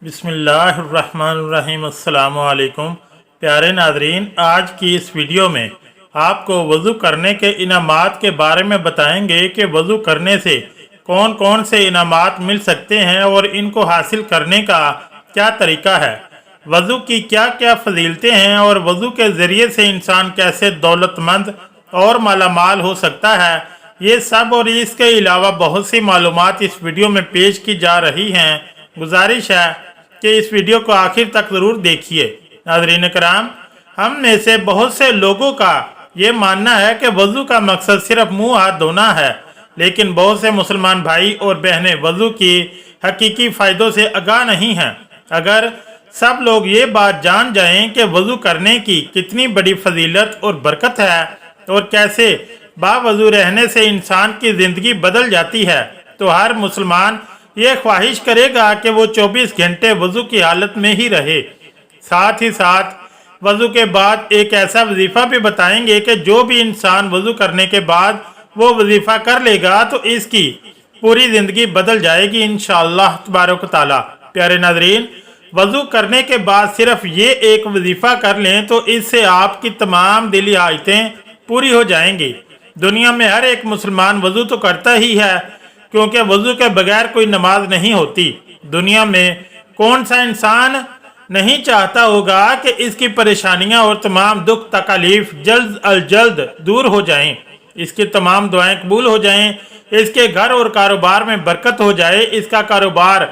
बिस्मिल्लाहिर्रहमानिर्रहीम। अस्सलामु अलैकुम। प्यारे नाजरीन, आज की इस वीडियो में आपको वज़ू करने के इनामात के बारे में बताएंगे कि वज़ू करने से कौन कौन से इनामात मिल सकते हैं और इनको हासिल करने का क्या तरीका है, वज़ू की क्या क्या फजीलतें हैं और वज़ू के ज़रिए से इंसान कैसे दौलतमंद और मालामाल हो सकता है। ये सब और इसके अलावा बहुत सी मालूमात इस वीडियो में पेश की जा रही हैं। गुजारिश है कि इस वीडियो को आखिर तक ज़रूर देखिए। नाज़रीन कराम, हम में से बहुत से लोगों का ये मानना है कि वज़ू का मकसद सिर्फ मुंह हाथ धोना है, लेकिन बहुत से मुसलमान भाई और बहनें वज़ू की हकीकी फ़ायदों से आगाह नहीं हैं। अगर सब लोग ये बात जान जाएं कि वज़ू करने की कितनी बड़ी फजीलत और बरकत है और कैसे बावज़ू रहने से इंसान की ज़िंदगी बदल जाती है, तो हर मुसलमान ये ख्वाहिश करेगा कि वो 24 घंटे वज़ू की हालत में ही रहे। साथ ही साथ वज़ू के बाद एक ऐसा वजीफ़ा भी बताएंगे कि जो भी इंसान वज़ू करने के बाद वो वजीफ़ा कर लेगा तो इसकी पूरी ज़िंदगी बदल जाएगी इंशाअल्लाह तबारक ताला। प्यारे नाज़रीन, वज़ू करने के बाद सिर्फ ये एक वजीफ़ा कर लें तो इससे आपकी तमाम दिली हाजतें पूरी हो जाएंगी। दुनिया में हर एक मुसलमान वज़ू तो करता ही है, क्योंकि वज़ू के बगैर कोई नमाज नहीं होती। दुनिया में कौन सा इंसान नहीं चाहता होगा कि इसकी परेशानियां और तमाम दुख तकलीफ जल्द अज जल्द दूर हो जाएं, इसकी तमाम दुआएं कबूल हो जाएं, इसके घर और कारोबार में बरकत हो जाए, इसका कारोबार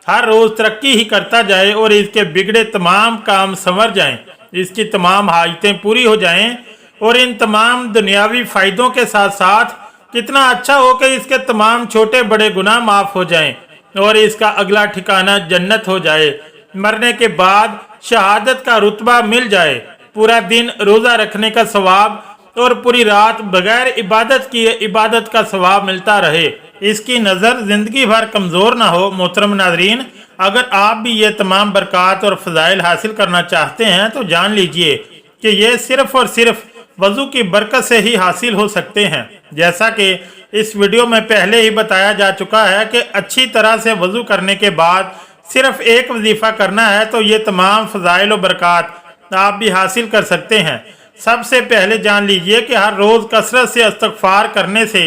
हर रोज़ तरक्की ही करता जाए और इसके बिगड़े तमाम काम संवर जाएं, इसकी तमाम हाजतें पूरी हो जाएं और इन तमाम दुनियावी फ़ायदों के साथ साथ कितना अच्छा हो कि इसके तमाम छोटे बड़े गुनाह माफ़ हो जाएं और इसका अगला ठिकाना जन्नत हो जाए, मरने के बाद शहादत का रुतबा मिल जाए, पूरा दिन रोज़ा रखने का सवाब और पूरी रात बगैर इबादत किए इबादत का सवाब मिलता रहे, इसकी नज़र ज़िंदगी भर कमज़ोर ना हो। मोहतरम नाज़रीन, अगर आप भी ये तमाम बरक़ात और फ़ज़ाइल हासिल करना चाहते हैं तो जान लीजिए कि ये सिर्फ़ और सिर्फ वज़ू की बरकत से ही हासिल हो सकते हैं। जैसा कि इस वीडियो में पहले ही बताया जा चुका है कि अच्छी तरह से वज़ू करने के बाद सिर्फ एक वजीफ़ा करना है तो ये तमाम फ़ज़ाइल और बरक़ात आप भी हासिल कर सकते हैं। सबसे पहले जान लीजिए कि हर रोज़ कसरत से इस्तग़फ़ार करने से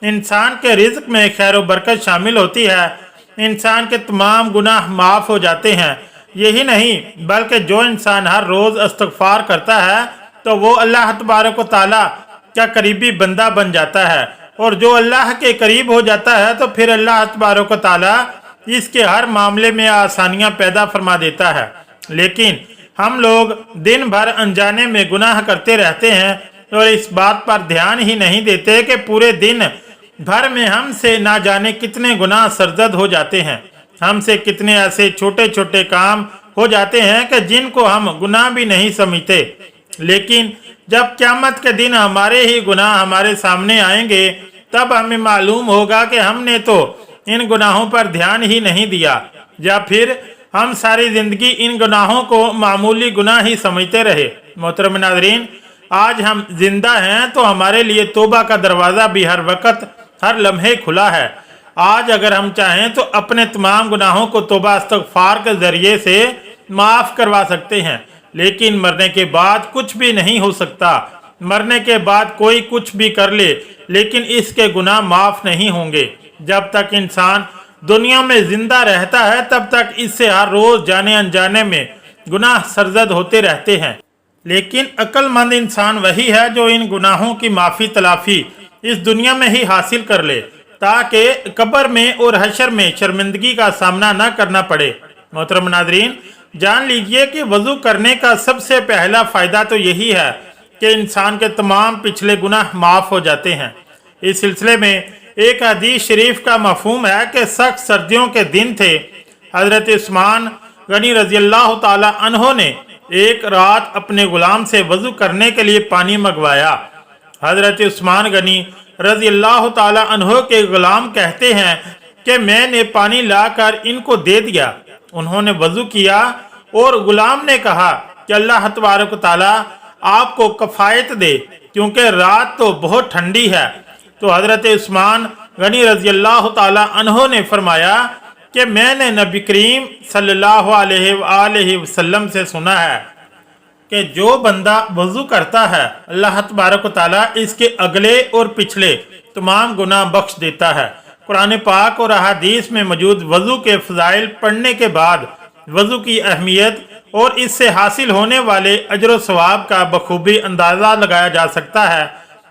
इंसान के रिज़्क़ में खैर और बरकत शामिल होती है, इंसान के तमाम गुनाह माफ़ हो जाते हैं। यही नहीं बल्कि जो इंसान हर रोज़ इस्तग़फ़ार करता है तो वो अल्लाह तबारक व तआला का करीबी बंदा बन जाता है, और जो अल्लाह के करीब हो जाता है तो फिर अल्लाह तबारक व तआला इसके हर मामले में आसानियां पैदा फरमा देता है। लेकिन हम लोग दिन भर अनजाने में गुनाह करते रहते हैं और इस बात पर ध्यान ही नहीं देते कि पूरे दिन भर में हमसे ना जाने कितने गुनाह सरजद हो जाते हैं, हमसे कितने ऐसे छोटे छोटे काम हो जाते हैं कि जिनको हम गुनाह भी नहीं समझते। लेकिन जब क़यामत के दिन हमारे ही गुनाह हमारे सामने आएंगे तब हमें मालूम होगा कि हमने तो इन गुनाहों पर ध्यान ही नहीं दिया, या फिर हम सारी ज़िंदगी इन गुनाहों को मामूली गुनाह ही समझते रहे। मोहतरम नाज़रीन, आज हम जिंदा हैं तो हमारे लिए तौबा का दरवाज़ा भी हर वक्त हर लम्हे खुला है। आज अगर हम चाहें तो अपने तमाम गुनाहों को तौबा इस्तग़फ़ार के ज़रिए से माफ़ करवा सकते हैं, लेकिन मरने के बाद कुछ भी नहीं हो सकता। मरने के बाद कोई कुछ भी कर ले लेकिन इसके गुनाह माफ़ नहीं होंगे। जब तक इंसान दुनिया में ज़िंदा रहता है तब तक इससे हर रोज़ जाने अनजाने में गुनाह सरजद होते रहते हैं। लेकिन अक्लमंद इंसान वही है जो इन गुनाहों की माफ़ी तलाफ़ी इस दुनिया में ही हासिल कर ले, ताकि कब्र में और हशर में शर्मिंदगी का सामना न करना पड़े। मोहतरम नाज़रीन, जान लीजिए कि वज़ू करने का सबसे पहला फ़ायदा तो यही है कि इंसान के तमाम पिछले गुनाह माफ़ हो जाते हैं। इस सिलसिले में एक हदीस शरीफ का मफ़हूम है कि सख्त सर्दियों के दिन थे। हज़रत उस्मान गनी रज़ी अल्लाह ताला अन्हो ने एक रात अपने ग़ुलाम से वज़ू करने के लिए पानी मंगवाया। हज़रत उस्मान गनी रज़ी अल्लाह ताला अन्हो के ग़ुलाम कहते हैं कि मैंने पानी लाकर इनको दे दिया। उन्होंने वज़ू किया और ग़ुलाम ने कहा कि अल्लाह तबारक व तआला आपको कफ़ायत दे, क्योंकि रात तो बहुत ठंडी है। तो हज़रत उस्मान गनी रज़ी अल्लाह ताला अन्हो ने फरमाया کہ मैंने नबी करीम सल्लल्लाहु अलैहि वसल्लम से सुना है कि जो बंदा वज़ू करता है अल्लाह तबारक व तआला इसके अगले और पिछले तमाम गुनाह बख्श देता है। कुरान पाक और अहादीस में मौजूद वज़ू के फ़ज़ाइल पढ़ने के बाद वज़ू की अहमियत और इससे हासिल होने वाले अजर व सवाब का बखूबी अंदाज़ा लगाया जा सकता है।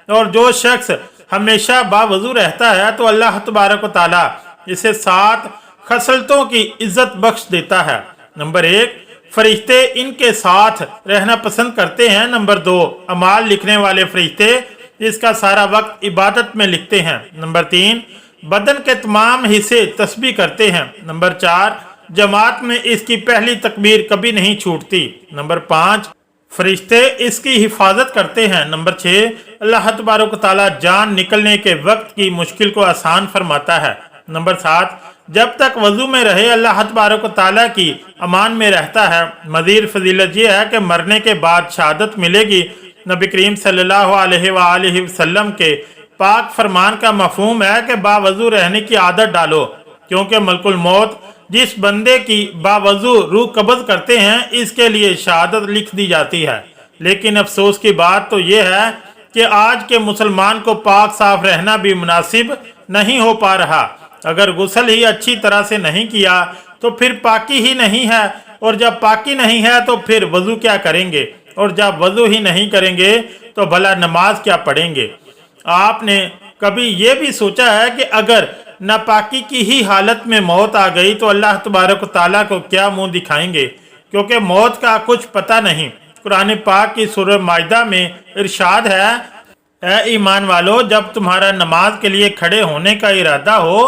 और जो शख्स हमेशा बावज़ू रहता है तो अल्लाह तबारक व तआला इसे 7 खसलतों की इज्जत बख्श देता है। नंबर 1, फरिश्ते इनके साथ रहना पसंद करते हैं। नंबर 2, अमाल लिखने वाले फरिश्ते इसका सारा वक्त इबादत में लिखते हैं। नंबर 3, बदन के तमाम हिस्से तस्बीह करते हैं। नंबर 4, जमात में इसकी पहली तकबीर कभी नहीं छूटती। नंबर 5, फरिश्ते इसकी हिफाजत करते हैं। नंबर 6, अल्लाह तबारक व तआला जान निकलने के वक्त की मुश्किल को आसान फरमाता है। नंबर 7, जब तक वज़ू में रहे अल्लाह तबारक व तआला की अमान में रहता है। मज़ीद फजीलत यह है कि मरने के बाद शहादत मिलेगी। नबी करीम सल्लल्लाहु अलैहि वसल्लम के पाक फरमान का मफहूम है कि बावज़ू रहने की आदत डालो, क्योंकि मलकुल मौत जिस बंदे की बावज़ू रूह कब्ज़ करते हैं इसके लिए शहादत लिख दी जाती है। लेकिन अफसोस की बात तो यह है कि आज के मुसलमान को पाक साफ रहना भी मुनासिब नहीं हो पा रहा। अगर गुस्ल ही अच्छी तरह से नहीं किया तो फिर पाकी ही नहीं है, और जब पाकी नहीं है तो फिर वज़ू क्या करेंगे, और जब वज़ू ही नहीं करेंगे तो भला नमाज क्या पढ़ेंगे। आपने कभी ये भी सोचा है कि अगर नापाकी की ही हालत में मौत आ गई तो अल्लाह तबारक व तआला को क्या मुंह दिखाएंगे, क्योंकि मौत का कुछ पता नहीं। कुरान पाक की सूरह माइदा में इरशाद है, ऐ ईमान वालो, जब तुम्हारा नमाज के लिए खड़े होने का इरादा हो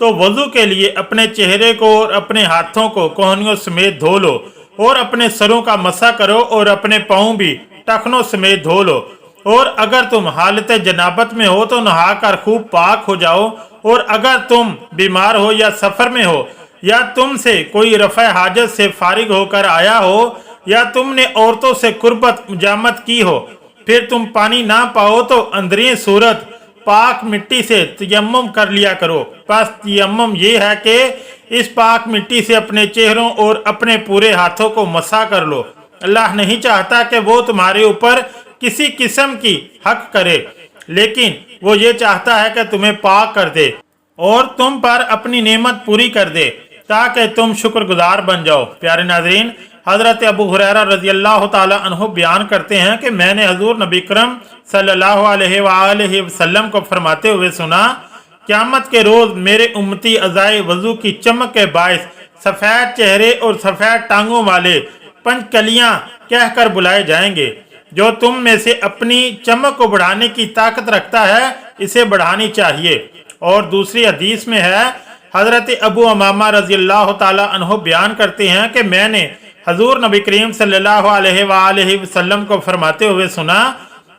तो वज़ू के लिए अपने चेहरे को और अपने हाथों को कोहनियों समेत धो लो, और अपने सरों का मसा करो, और अपने पाँव भी टखनों समेत धो लो। और अगर तुम हालत जनाबत में हो तो नहा कर खूब पाक हो जाओ, और अगर तुम बीमार हो या सफ़र में हो, या तुमसे कोई रफ़ा हाजत से फारिग होकर आया हो, या तुमने औरतों से कुर्बत मुजामत की हो, फिर तुम पानी ना पाओ तो अंदरी सूरत पाक मिट्टी से तयम्मुम कर लिया करो। बस तयम्मुम ये है कि इस पाक मिट्टी से अपने चेहरों और अपने पूरे हाथों को मसा कर लो। अल्लाह नहीं चाहता कि वो तुम्हारे ऊपर किसी किस्म की हक करे, लेकिन वो ये चाहता है कि तुम्हें पाक कर दे और तुम पर अपनी नेमत पूरी कर दे, ताकि तुम शुक्रगुजार बन जाओ। प्यारे नाज़रीन, हज़रत अबू हुरैरा रज़ियल्लाहु ताला अन्हु बयान करते हैं कि मैंने हजूर नबी करम सल्लल्लाहु अलैहि वसल्लम को फरमाते हुए सुना, क़यामत के रोज़ मेरे उम्मती अज़ाए वज़ू की चमक के बायस सफ़ेद चेहरे और सफ़ेद टांगों वाले पंचकलियाँ कहकर बुलाए जाएंगे। जो तुम में से अपनी चमक को बढ़ाने की ताकत रखता है इसे बढ़ानी चाहिए। और दूसरी हदीस में है, हज़रत अबू अमामा रज़ियल्लाहु ताला अन्हु बयान करते हैं कि मैंने हजूर नबी करीम सल्लल्लाहु अलैहि वसल्लम को फरमाते हुए सुना,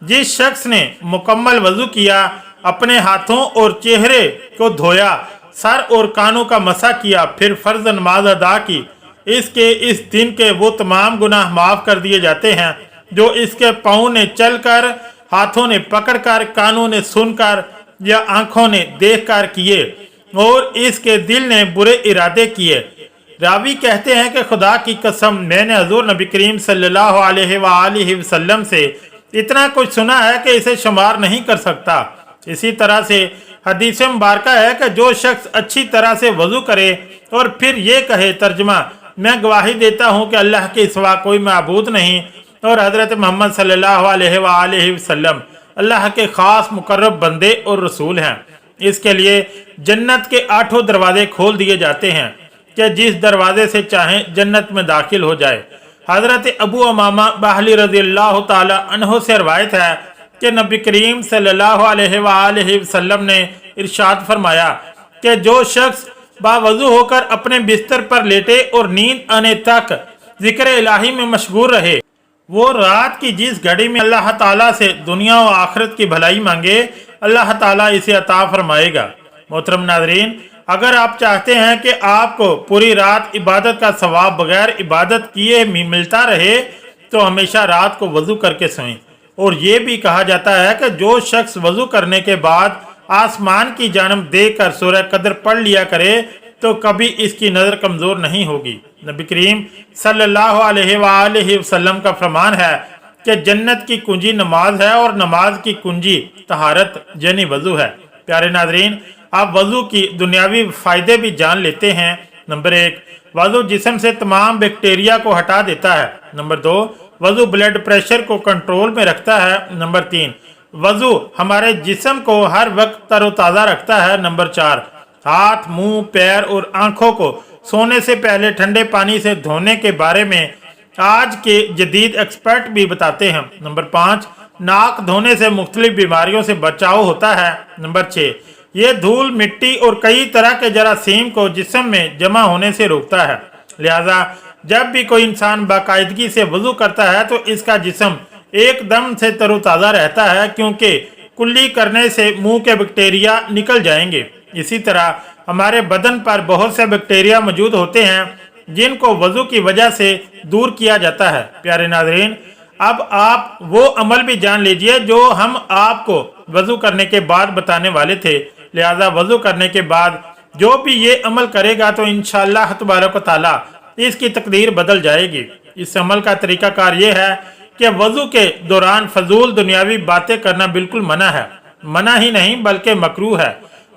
जिस शख्स ने मुकम्मल वज़ू किया, अपने हाथों और चेहरे को धोया, सर और कानों का मसा किया, फिर फ़र्ज़ नमाज अदा की, इसके इस दिन के वो तमाम गुनाह माफ़ कर दिए जाते हैं जो इसके पाँव ने चलकर, हाथों ने पकड़कर, कानों ने सुनकर या आँखों ने देखकर किए, और इसके दिल ने बुरे इरादे किए। रावी कहते हैं कि खुदा की कसम, मैंने हजूर नबी करीम सल्लल्लाहु अलैहि वसल्लम से इतना कुछ सुना है कि इसे शुमार नहीं कर सकता। इसी तरह से हदीस मुबारक है कि जो शख्स अच्छी तरह से वज़ू करे और फिर ये कहे, तर्जमा, मैं गवाही देता हूँ कि अल्लाह के सिवा कोई माबूद नहीं और हज़रत मोहम्मद सल्लल्लाहु अलैहि वसल्लम अल्लाह के ख़ास मुकर्रब बंदे और रसूल हैं, इसके लिए जन्नत के 8 दरवाजे खोल दिए जाते हैं कि जिस दरवाजे से चाहें जन्नत में दाखिल हो जाए। हज़रत अबू अमामा बाहली रज़ियल्लाहु ताला अन्हु से रवायत है कि नबी करीम सल्लल्लाहु अलैहि वसल्लम ने इरशाद फरमाया कि जो शख्स बावज़ू होकर अपने बिस्तर पर लेटे और नींद आने तक जिक्र इलाही में मशगूल रहे, वो रात की जिस घड़ी में अल्लाह ताला से दुनिया और आखिरत की भलाई मांगे, अल्लाह ताला इसे अता फरमाएगा। मोहतरम नाज़रीन, अगर आप चाहते हैं कि आपको पूरी रात इबादत का सवाब बगैर इबादत किए मिलता रहे तो हमेशा रात को वज़ू करके सोएं। और ये भी कहा जाता है कि जो शख्स वज़ू करने के बाद आसमान की जानब देख कर सूरह कदर पढ़ लिया करे तो कभी इसकी नज़र कमज़ोर नहीं होगी। नबी करीम सल्लल्लाहु अलैहि वसल्लम का फरमान है कि जन्नत की कुंजी नमाज है और नमाज की कुंजी तहारत यानी वज़ू है। प्यारे नाज़रीन, आप वज़ू की दुनियावी फ़ायदे भी जान लेते हैं। नंबर 1, वज़ू जिस्म से तमाम बैक्टीरिया को हटा देता है। नंबर 2, वज़ू ब्लड प्रेशर को कंट्रोल में रखता है। नंबर 3, वज़ू हमारे जिस्म को हर वक्त तरोताज़ा रखता है। नंबर 4, हाथ, मुंह, पैर और आंखों को सोने से पहले ठंडे पानी से धोने के बारे में आज के जदीद एक्सपर्ट भी बताते हैं। नंबर 5, नाक धोने से मुख्तलिफ बीमारियों से बचाव होता है। नंबर 6, ये धूल, मिट्टी और कई तरह के जरासीम को जिस्म में जमा होने से रोकता है। लिहाजा जब भी कोई इंसान बाकायदगी से वज़ू करता है तो इसका जिस्म एकदम से तरोताज़ा रहता है, क्योंकि कुल्ली करने से मुंह के बैक्टीरिया निकल जाएंगे। इसी तरह हमारे बदन पर बहुत से बैक्टीरिया मौजूद होते हैं जिनको वज़ू की वजह से दूर किया जाता है। प्यारे नाज़रीन, अब आप वो अमल भी जान लीजिए जो हम आपको वज़ू करने के बाद बताने वाले थे। लिहाजा वज़ू करने के बाद जो भी ये अमल करेगा तो इंशाअल्लाह तबारक व तआला इसकी तकदीर बदल जाएगी। इस अमल का तरीकाकार ये है कि वज़ू के दौरान फजूल दुनियावी बातें करना बिल्कुल मना है। मना ही नहीं बल्कि मकरूह है।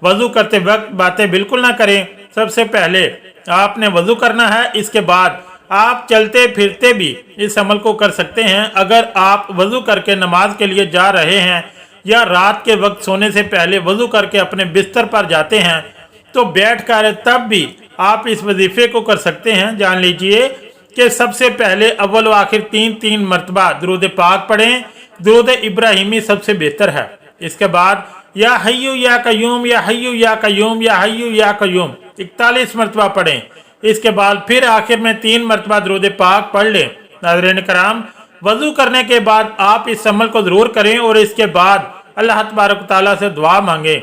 वज़ू करते वक्त बातें बिल्कुल ना करें। सबसे पहले आपने वज़ू करना है, इसके बाद आप चलते फिरते भी इस अमल को कर सकते हैं। अगर आप वज़ू करके नमाज के लिए जा रहे हैं या रात के वक्त सोने से पहले वज़ू करके अपने बिस्तर पर जाते हैं तो बैठ कर तब भी आप इस वजीफे को कर सकते हैं। जान लीजिए कि सबसे पहले अव्वल व आखिर 3 मरतबा दुरूद पाक पढ़ें। दुरूद इब्राहिमी सबसे बेहतर है। इसके बाद या हय्यू या कय्यूम, या हय्यू या कय्यूम, या हय्यू या कय्यूम 41 मरतबा पढ़ें। इसके बाद फिर आखिर में 3 मरतबा दुरूद पाक पढ़ लें। नाज़रीन कराम, वज़ू करने के बाद आप इस अमल को ज़रूर करें और इसके बाद अल्लाह तबारक व तआला से दुआ मांगें।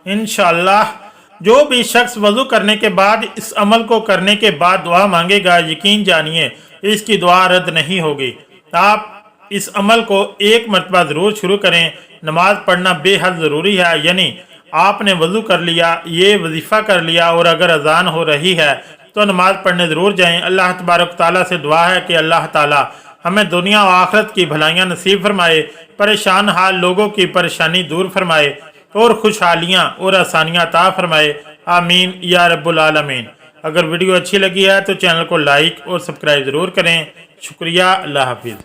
इंशाअल्लाह जो भी शख्स वज़ू करने के बाद इस अमल को करने के बाद दुआ मांगेगा, यकीन जानिए इसकी दुआ रद्द नहीं होगी। आप इस अमल को 1 मरतबा ज़रूर शुरू करें। नमाज पढ़ना बेहद ज़रूरी है, यानी आपने वज़ू कर लिया, ये वजीफ़ा कर लिया और अगर अजान हो रही है तो नमाज पढ़ने ज़रूर जाएं। अल्लाह तबारक व तआला से दुआ है कि अल्लाह ताला हमें दुनिया और आखिरत की भलाइयाँ नसीब फरमाए, परेशान हाल लोगों की परेशानी दूर फरमाए और खुशहालियाँ और आसानियाँ अता फरमाए। आमीन या रब्बुल आलमीन। अगर वीडियो अच्छी लगी है तो चैनल को लाइक और सब्सक्राइब ज़रूर करें। शुक्रिया। अल्लाह हाफिज़।